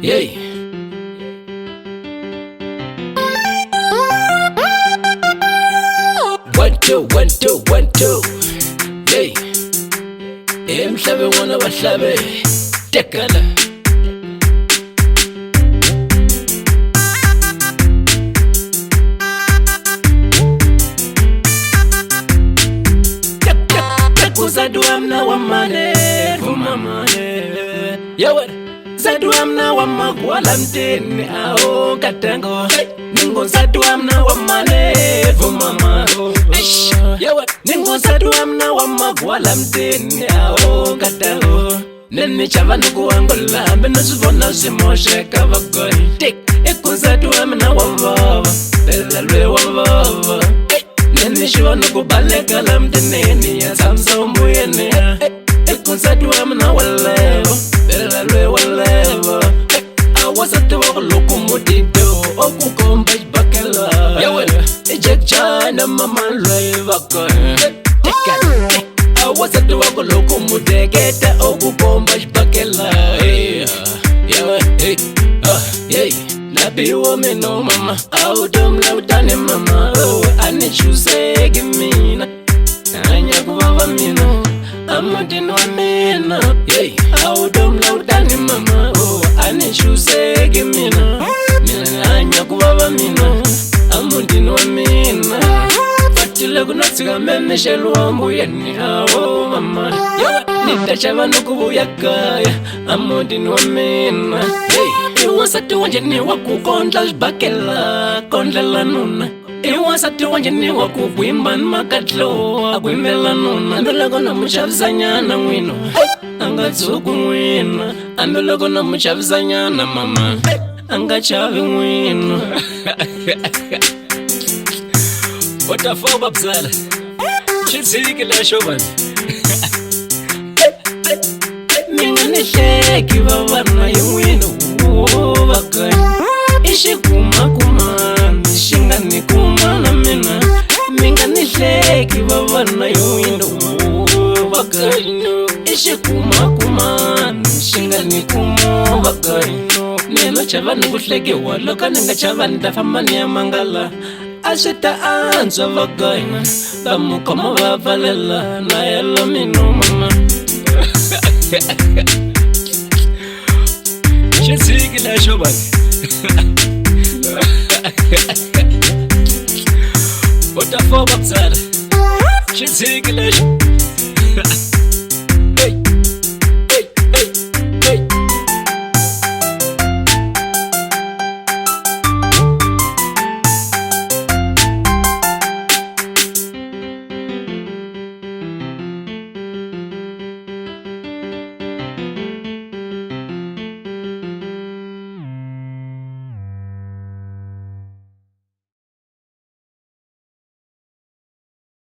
Yay. One, two, one, two, one, two. Yay. Emhlabe wona bahlabe. Tekala. Zadu amna wamane, vumamane. Yawe, zadu amna wamagwala mtini ao katango. Ningo zadu amna wamane, vumama. Yawe, ningo zadu amna wamagwala mtini ao katango. Nene chavanu kuangola, mbena suvona simoshe kavagoi. Tik, eko zadu amna wavava, pedalwe wavava. Nene shivanu kubaleka la mteneni ya samsa umuyene. Ekonsatu amna walevo, pelalwe walevo. Awasatu wakuluku mutito, okukomba jbakela. Yawe, ejek chana mama lweva koi. Awasatu wakuluku muteketa, okukomba jbakela. Yawe, hey. Nabi woman, no mama. Oh, dumb loud than mama. Oh, I need you say, give me. Anya kuva mina. I'm not in one mina. Yay. Oh, dumb loud than mama. Oh, I need you say, give me. Anya kuva mina. I'm not in one mina. Fatila kunatsuka meme shelwambu yani. Oh, mama. Nitachava nukubuya kaya. I'm not in one mina. Yay. Iwasati wanjeni wakukondla jbakela, kondlela nuna. Iwasati wanjeni wakubwimba nmakatlo, akwimela nuna. Ambelako na muchavizanyana wino, angatsuku wino. Ambelako na muchavizanyana mama, angachavi wino. Watafoba bzala, chitsiki la shobani. Minga nisheki vavana yewino. Bakai ishi kuma nishinga ni kuma na mina minga nisheki vavana yuwindo bakai ishi kuma nishinga ni kuma bakai nelo chavani kuhleke walo kanenga chavani dafamani ya mangala ashita anzwa bakai bamukoma vavalela na yelo minu mama. Chitsiki la shobani. Watafoba bzala. Chitsiki la shobani.